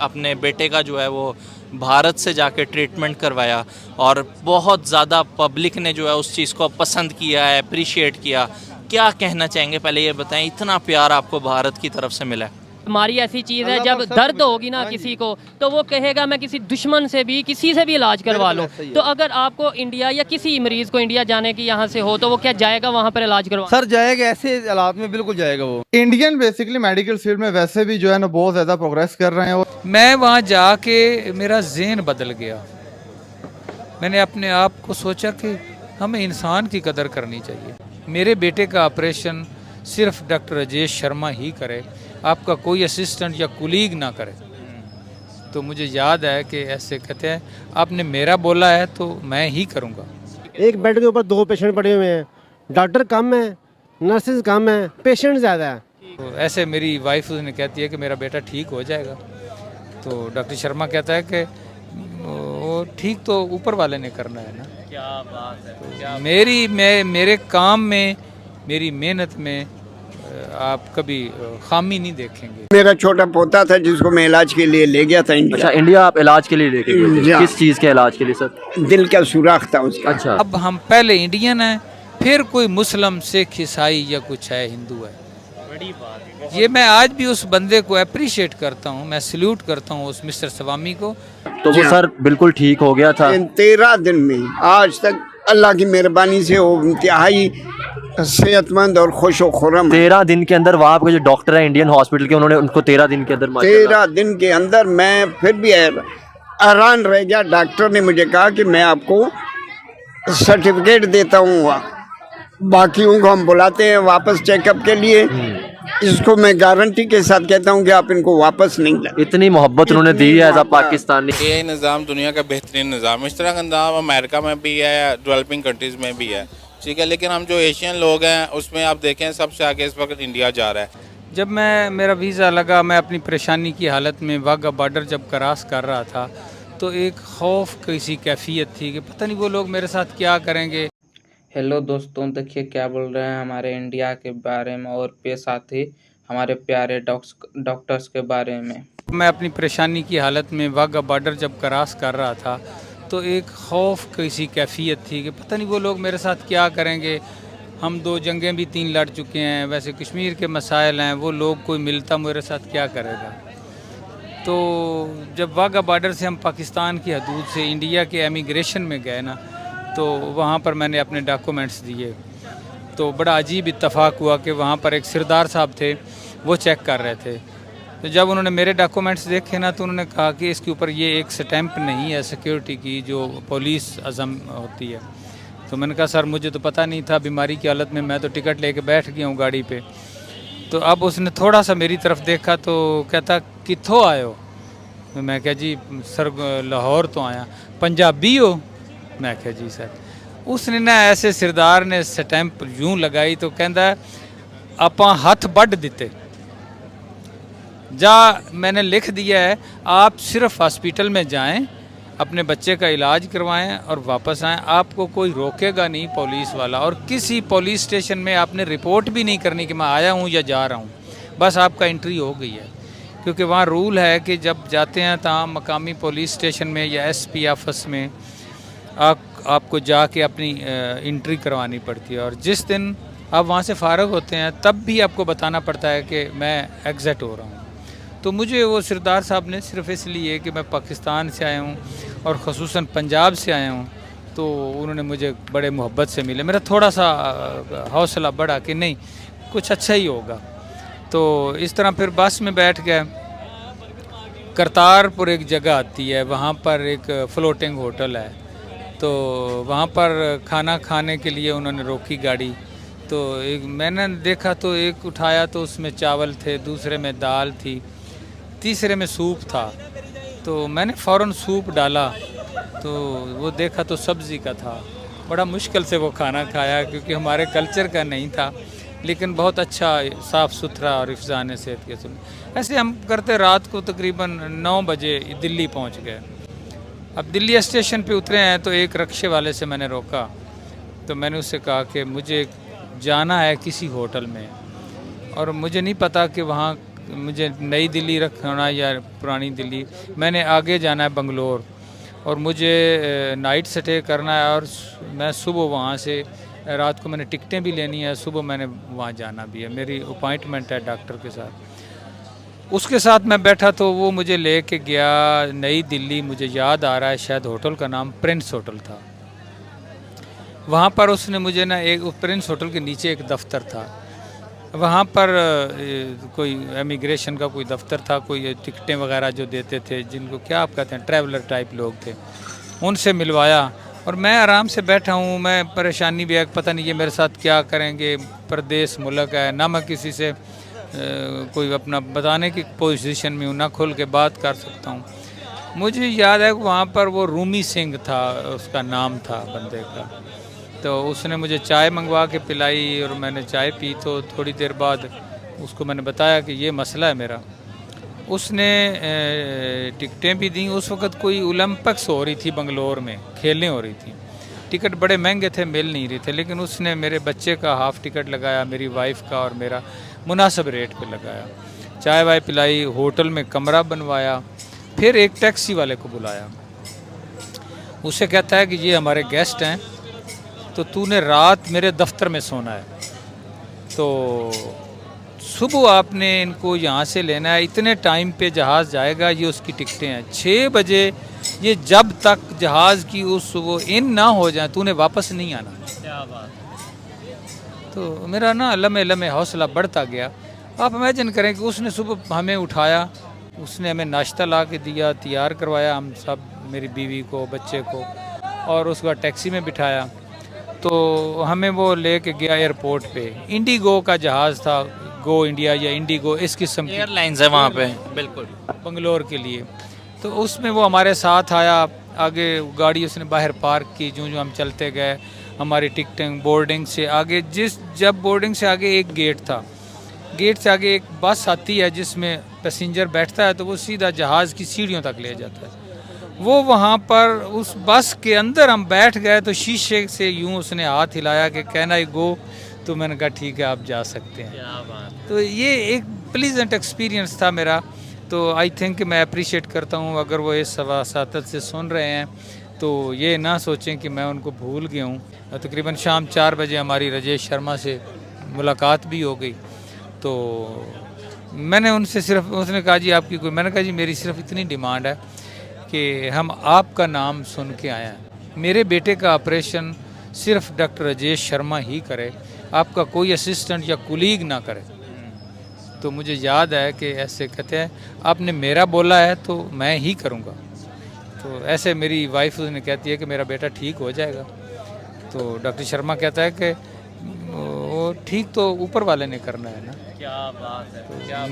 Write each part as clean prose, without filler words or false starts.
अपने बेटे का जो है वो भारत से जाके ट्रीटमेंट करवाया और बहुत ज़्यादा पब्लिक ने जो है उस चीज़ को पसंद किया है, अप्रिशिएट किया। क्या कहना चाहेंगे, पहले ये बताएं, इतना प्यार आपको भारत की तरफ से मिला है? बीमारी ऐसी चीज़ है, जब दर्द होगी ना किसी को तो वो कहेगा मैं किसी दुश्मन से भी, किसी से भी इलाज करवा लूँ। तो अगर आपको इंडिया या किसी मरीज़ को इंडिया जाने की यहाँ से हो तो वो क्या जाएगा वहाँ पर इलाज करवा? सर जाएगा, ऐसे हालात में बिल्कुल जाएगा वो। इंडियन बेसिकली मेडिकल फील्ड में वैसे भी जो है ना बहुत ज़्यादा प्रोग्रेस कर रहे हैं। और मैं वहाँ जाके मेरा ज़हन बदल गया। मैंने अपने आप को सोचा कि हमें इंसान की कदर करनी चाहिए। मेरे बेटे का ऑपरेशन सिर्फ डॉक्टर राजेश शर्मा ही करे, आपका कोई असिस्टेंट या कुलीग ना करे। तो मुझे याद है कि ऐसे कहते हैं आपने मेरा बोला है तो मैं ही करूँगा। एक बेड के ऊपर 2 पेशेंट पड़े हुए हैं, डॉक्टर कम है, नर्सेज कम है, पेशेंट ज़्यादा है। तो ऐसे मेरी वाइफ उसने कहती है कि मेरा बेटा ठीक हो जाएगा। तो डॉक्टर शर्मा कहता है कि वो ठीक तो ऊपर वाले ने करना है ना। क्या बात है, तो मेरे काम में, मेरी मेहनत में आप कभी खामी नहीं देखेंगे। मेरा छोटा पोता था जिसको मैं इलाज के लिए ले गया था इंडिया। अच्छा, इंडिया आप इलाज के लिए लेके गए थे? किस चीज़ के इलाज के लिए सर? दिल का सुराख था उसका। अच्छा, अब हम पहले इंडियन हैं, फिर कोई मुस्लिम, सिख, ईसाई या कुछ है, हिंदू है। बड़ी बात है। ये मैं आज भी उस बंदे को अप्रिशिएट करता हूँ, मैं सल्यूट करता हूँ उस मिस्टर सवामी को। तो वो सर बिल्कुल ठीक हो गया था? 13 दिन में आज तक अल्लाह की मेहरबानी से वो इंतहाई सेहतमंद और खुश व खुर्रम। 13 दिन के अंदर वहाँ पे जो डॉक्टर है इंडियन हॉस्पिटल के, उन्होंने उनको 13 दिन के अंदर 13 दिन के अंदर मैं फिर भी हैरान रह गया। डॉक्टर ने मुझे कहा कि मैं आपको सर्टिफिकेट देता हूँ, बाकियों को हम बुलाते हैं वापस चेकअप के लिए, इसको मैं गारंटी के साथ कहता हूँ कि आप इनको वापस नहीं लाए। इतनी मोहब्बत उन्होंने दी है एज अ पाकिस्तानी। ये निज़ाम दुनिया का बेहतरीन निज़ाम, इस तरह का निज़ाम अमेरिका में भी है, डेवलपिंग कंट्रीज़ में भी है, ठीक है। लेकिन हम जो एशियन लोग हैं उसमें आप देखें सबसे आगे इस वक्त इंडिया जा रहा है। जब मेरा वीज़ा लगा, मैं अपनी परेशानी की हालत में वाघा बॉर्डर जब क्रॉस कर रहा था तो एक खौफ कैसी कैफियत थी कि पता नहीं वो लोग मेरे साथ क्या करेंगे। हेलो दोस्तों, देखिए क्या बोल रहे हैं हमारे इंडिया के बारे में और साथ ही हमारे प्यारे डॉक्टर्स के बारे में। मैं अपनी परेशानी की हालत में वाघा बॉर्डर जब क्रॉस कर रहा था तो एक खौफ कैसी कैफियत थी कि पता नहीं वो लोग मेरे साथ क्या करेंगे। हम 2 जंगें भी 3 लड़ चुके हैं, वैसे कश्मीर के मसाइल हैं, वो लोग कोई मिलता मेरे साथ क्या करेगा। तो जब वाघा बॉर्डर से हम पाकिस्तान की हदूद से इंडिया के एमिग्रेशन में गए ना, तो वहाँ पर मैंने अपने डॉक्यूमेंट्स दिए तो बड़ा अजीब इत्तेफाक हुआ कि वहाँ पर एक सरदार साहब थे, वो चेक कर रहे थे। तो जब उन्होंने मेरे डॉक्यूमेंट्स देखे ना तो उन्होंने कहा कि इसके ऊपर ये एक स्टैंप नहीं है सिक्योरिटी की जो पुलिस अज़म होती है। तो मैंने कहा सर मुझे तो पता नहीं था, बीमारी की हालत में मैं तो टिकट लेके बैठ गया हूँ गाड़ी पे। तो अब उसने थोड़ा सा मेरी तरफ देखा तो कहता कित्थों आए हो? तो मैं कहा जी सर लाहौर तो आया। पंजाबी हो? मैं कहा जी सर। उसने ना ऐसे सरदार ने स्टैंप यूं लगाई तो कहता आपां हथ बढ़ दिते जा। मैंने लिख दिया है आप सिर्फ हॉस्पिटल में जाएं, अपने बच्चे का इलाज करवाएं और वापस आएं, आपको कोई रोकेगा नहीं पुलिस वाला। और किसी पुलिस स्टेशन में आपने रिपोर्ट भी नहीं करनी कि मैं आया हूं या जा रहा हूं, बस आपका एंट्री हो गई है। क्योंकि वहाँ रूल है कि जब जाते हैं तो मकामी पुलिस स्टेशन में या एसपी ऑफिस में आपको जाके अपनी एंट्री करवानी पड़ती है। और जिस दिन आप वहाँ से फ़ारग होते हैं तब भी आपको बताना पड़ता है कि मैं एग्ज़िट हो रहा हूँ। तो मुझे वो सरदार साहब ने सिर्फ इसलिए कि मैं पाकिस्तान से आया हूँ और ख़ुसूसन पंजाब से आया हूँ, तो उन्होंने मुझे बड़े मोहब्बत से मिले। मेरा थोड़ा सा हौसला बढ़ा कि नहीं कुछ अच्छा ही होगा। तो इस तरह फिर बस में बैठ गए। करतारपुर एक जगह आती है, वहाँ पर एक फ्लोटिंग होटल है, तो वहाँ पर खाना खाने के लिए उन्होंने रोकी गाड़ी। तो एक मैंने देखा तो एक उठाया तो उसमें चावल थे, दूसरे में दाल थी, तीसरे में सूप था। तो मैंने फ़ौरन सूप डाला तो वो देखा तो सब्ज़ी का था। बड़ा मुश्किल से वो खाना खाया क्योंकि हमारे कल्चर का नहीं था, लेकिन बहुत अच्छा साफ़ सुथरा और हिफ़्ज़ान सेहत के सुन। ऐसे हम करते रात को तकरीबन 9 बजे दिल्ली पहुंच गए। अब दिल्ली स्टेशन पे उतरे हैं तो एक रिक्शे वाले से मैंने रोका, तो मैंने उससे कहा कि मुझे जाना है किसी होटल में और मुझे नहीं पता कि वहाँ मुझे नई दिल्ली रखना या पुरानी दिल्ली, मैंने आगे जाना है बंगलोर, और मुझे नाइट स्टे करना है, और मैं सुबह वहाँ से रात को मैंने टिकटें भी लेनी है, सुबह मैंने वहाँ जाना भी है, मेरी अपॉइंटमेंट है डॉक्टर के साथ। उसके साथ मैं बैठा तो वो मुझे ले के गया नई दिल्ली, मुझे याद आ रहा है शायद होटल का नाम प्रिंस होटल था। वहाँ पर उसने मुझे ना एक प्रिंस होटल के नीचे एक दफ्तर था, वहाँ पर कोई इमिग्रेशन का कोई दफ्तर था, कोई टिकटें वगैरह जो देते थे, जिनको क्या आप कहते हैं ट्रैवलर टाइप लोग थे, उनसे मिलवाया। और मैं आराम से बैठा हूँ, मैं परेशानी भी है, पता नहीं ये मेरे साथ क्या करेंगे, परदेश मुल्क है ना, मैं किसी से कोई अपना बताने की पोजीशन में हूँ, ना खुल के बात कर सकता हूँ। मुझे याद है कि वहाँ पर वो रूमी सिंह था, उसका नाम था बंदे का, तो उसने मुझे चाय मंगवा के पिलाई और मैंने चाय पी। तो थोड़ी देर बाद उसको मैंने बताया कि ये मसला है मेरा। उसने टिकटें भी दी। उस वक़्त कोई ओलंपिक्स हो रही थी बंगलोर में, खेलें हो रही थी, टिकट बड़े महंगे थे, मिल नहीं रहे थे, लेकिन उसने मेरे बच्चे का हाफ़ टिकट लगाया, मेरी वाइफ का और मेरा मुनासिब रेट पे लगाया। चाय वाय पिलाई, होटल में कमरा बनवाया, फिर एक टैक्सी वाले को बुलाया। उसे कहता है कि ये हमारे गेस्ट हैं, तो तूने रात मेरे दफ्तर में सोना है, तो सुबह आपने इनको यहाँ से लेना है, इतने टाइम पे जहाज़ जाएगा, ये उसकी टिकटें हैं 6 बजे, ये जब तक जहाज़ की उस सुबह इन ना हो जाए तूने वापस नहीं आना। क्या बात। तो मेरा ना लम्हे लम्हे हौसला बढ़ता गया। आप इमेजिन करें कि उसने सुबह हमें उठाया, उसने हमें नाश्ता ला के दिया, तैयार करवाया हम सब, मेरी बीवी को, बच्चे को, और उसके बाद टैक्सी में बिठाया, तो हमें वो ले के गया एयरपोर्ट पे। इंडिगो का जहाज़ था, गो इंडिया या इंडिगो इस किस्म की एयरलाइंस है वहाँ पे, बिल्कुल बंगलोर के लिए। तो उसमें वो हमारे साथ आया, आगे गाड़ी उसने बाहर पार्क की, जो हम चलते गए, हमारी टिकटिंग बोर्डिंग से आगे, जब बोर्डिंग से आगे एक गेट था, गेट से आगे एक बस आती है जिसमें पैसेंजर बैठता है, तो वो सीधा जहाज़ की सीढ़ियों तक ले जाता है। वो वहाँ पर उस बस के अंदर हम बैठ गए, तो शीशे से यूँ उसने हाथ हिलाया कि कैन आई गो, तो मैंने कहा ठीक है आप जा सकते हैं। क्या बात। तो ये एक प्लीजेंट एक्सपीरियंस था मेरा। तो आई थिंक मैं अप्रिशिएट करता हूँ, अगर वो इस सवासातत से सुन रहे हैं तो ये ना सोचें कि मैं उनको भूल गया हूँ। तकरीबन शाम 4 बजे हमारी राजेश शर्मा से मुलाकात भी हो गई, तो मैंने उनसे सिर्फ, उसने कहा जी आपकी कोई, मैंने कहा जी मेरी सिर्फ इतनी डिमांड है कि हम आपका नाम सुन के आए हैं, मेरे बेटे का ऑपरेशन सिर्फ डॉक्टर राजेश शर्मा ही करे, आपका कोई असिस्टेंट या कुलीग ना करे। तो मुझे याद है कि ऐसे कहते हैं आपने मेरा बोला है तो मैं ही करूँगा। तो ऐसे मेरी वाइफ उसने कहती है कि मेरा बेटा ठीक हो जाएगा। तो डॉक्टर शर्मा कहता है कि वो ठीक तो ऊपर वाले ने करना है ना। क्या बात है। तो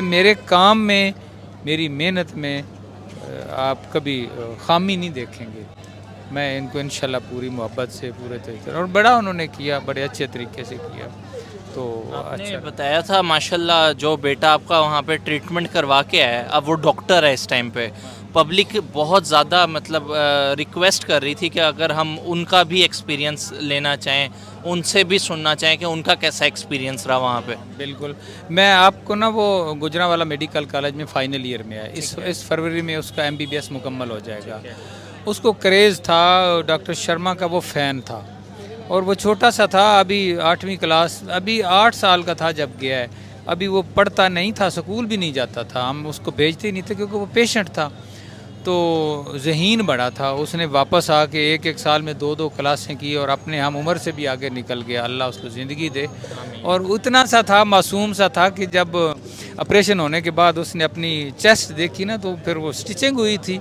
मेरे काम में, मेरी मेहनत में आप कभी खामी नहीं देखेंगे। मैं इनको इंशाल्लाह पूरी मोहब्बत से, पूरे तरीके, और बड़ा उन्होंने किया, बड़े अच्छे तरीके से किया। तो आपने अच्छा बताया था माशाल्लाह जो बेटा आपका वहाँ पे ट्रीटमेंट करवा के आया, अब वो डॉक्टर है इस टाइम पे। पब्लिक बहुत ज़्यादा मतलब रिक्वेस्ट कर रही थी कि अगर हम उनका भी एक्सपीरियंस लेना चाहें, उनसे भी सुनना चाहें कि उनका कैसा एक्सपीरियंस रहा वहाँ पे। बिल्कुल, मैं आपको ना, वो गुजरांवाला मेडिकल कॉलेज में फ़ाइनल ईयर में है, इस फरवरी में उसका MBBS मुकम्मल हो जाएगा। उसको क्रेज़ था, डॉक्टर शर्मा का वो फ़ैन था, और वो छोटा सा था, अभी 8वीं क्लास, अभी 8 साल का था जब गया है, अभी वो पढ़ता नहीं था, स्कूल भी नहीं जाता था, हम उसको भेजते ही नहीं थे क्योंकि वो पेशेंट था, तो ज़हीन बड़ा था। उसने वापस आके एक साल में 2 क्लासें की और अपने हम उम्र से भी आगे निकल गया, अल्लाह उसको ज़िंदगी दे। और उतना सा था, मासूम सा था कि जब ऑपरेशन होने के बाद उसने अपनी चेस्ट देखी ना, तो फिर वो स्टिचिंग हुई थी,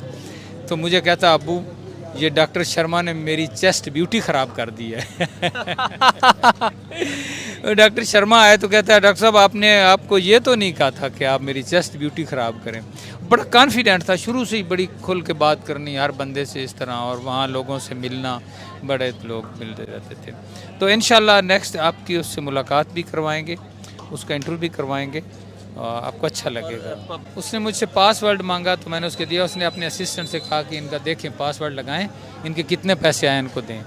तो मुझे कहता अब्बू ये डॉक्टर शर्मा ने मेरी चेस्ट ब्यूटी ख़राब कर दी है। डॉक्टर शर्मा आए तो कहता है डॉक्टर साहब आपको ये तो नहीं कहा था कि आप मेरी चेस्ट ब्यूटी ख़राब करें। बड़ा कॉन्फिडेंट था, शुरू से ही बड़ी खुल के बात करनी हर बंदे से इस तरह, और वहाँ लोगों से मिलना, बड़े लोग मिलते रहते थे। तो इंशाल्लाह नेक्स्ट आपकी उससे मुलाकात भी करवाएंगे, उसका इंटरव्यू भी करवाएंगे, आपको अच्छा लगेगा। उसने मुझसे पासवर्ड मांगा तो मैंने उसके दिया। उसने अपने असिस्टेंट से कहा कि इनका देखें, पासवर्ड लगाएं, इनके कितने पैसे आए इनको दें।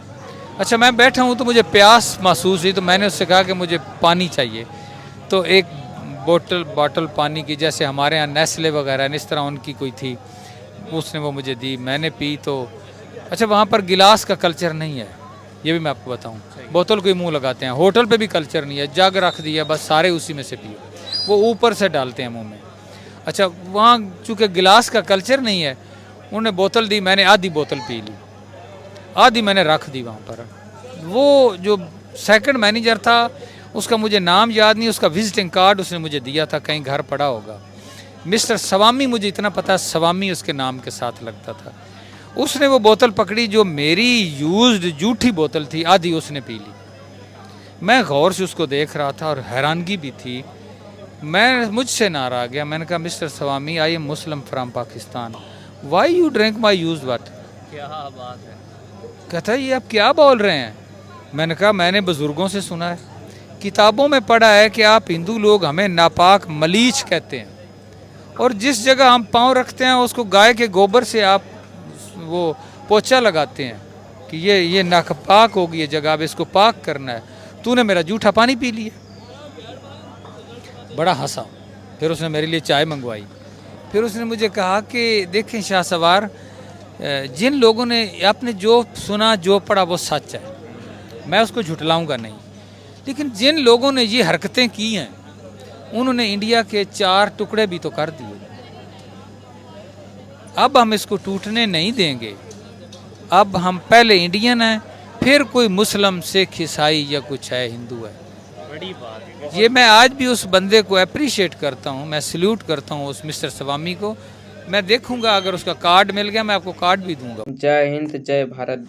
अच्छा, मैं बैठा हूँ तो मुझे प्यास महसूस हुई, तो मैंने उससे कहा कि मुझे पानी चाहिए। तो एक बॉटल पानी की, जैसे हमारे यहाँ नेस्ले वगैरह इस तरह उनकी कोई थी, उसने वो मुझे दी, मैंने पी। तो अच्छा, वहाँ पर गिलास का कल्चर नहीं है, ये भी मैं आपको बताऊँ। बोतल को ही मुँह लगाते हैं। होटल पे भी कल्चर नहीं है, जग रख दिया बस सारे उसी में से पियो, वो ऊपर से डालते हैं मुँह में। अच्छा, वहाँ चूँकि गिलास का कल्चर नहीं है, उन्होंने बोतल दी, मैंने आधी बोतल पी ली, आधी मैंने रख दी वहाँ पर। वो जो सेकंड मैनेजर था, उसका मुझे नाम याद नहीं, उसका विजिटिंग कार्ड उसने मुझे दिया था, कहीं घर पड़ा होगा। मिस्टर सवामी, मुझे इतना पता है सवामी उसके नाम के साथ लगता था। उसने वो बोतल पकड़ी जो मेरी यूज्ड जूठी बोतल थी, आधी उसने पी ली। मैं गौर से उसको देख रहा था और हैरानगी भी थी। मैं मुझसे नाराज़ गया। मैंने कहा, mister Swami, I am Muslim from Pakistan, why you drink my used water? क्या बात है। कहता है, ये आप क्या बोल रहे हैं? मैंने कहा, मैंने बुज़ुर्गों से सुना है, किताबों में पढ़ा है कि आप हिंदू लोग हमें नापाक मलीच कहते हैं, और जिस जगह हम पाँव रखते हैं उसको गाय के गोबर से आप वो पोछा लगाते हैं कि ये नापाक होगी ये जगह, अब इसको पाक करना है। तूने मेरा जूठा पानी पी लिया। बड़ा हंसा। फिर उसने मेरे लिए चाय मंगवाई। फिर उसने मुझे कहा कि देखें शाह सवार, जिन लोगों ने आपने जो सुना जो पढ़ा वो सच है, मैं उसको झुटलाऊंगा नहीं, लेकिन जिन लोगों ने ये हरकतें की हैं उन्होंने इंडिया के 4 टुकड़े भी तो कर दिए। अब हम इसको टूटने नहीं देंगे। अब हम पहले इंडियन हैं, फिर कोई मुस्लिम, सिख, ईसाई या कुछ है, हिंदू है। बड़ी बात है। ये मैं आज भी उस बंदे को अप्रिशिएट करता हूँ, मैं सल्यूट करता हूँ उस मिस्टर सवामी को। मैं देखूंगा, अगर उसका कार्ड मिल गया मैं आपको कार्ड भी दूंगा। जय हिंद, जय भारत।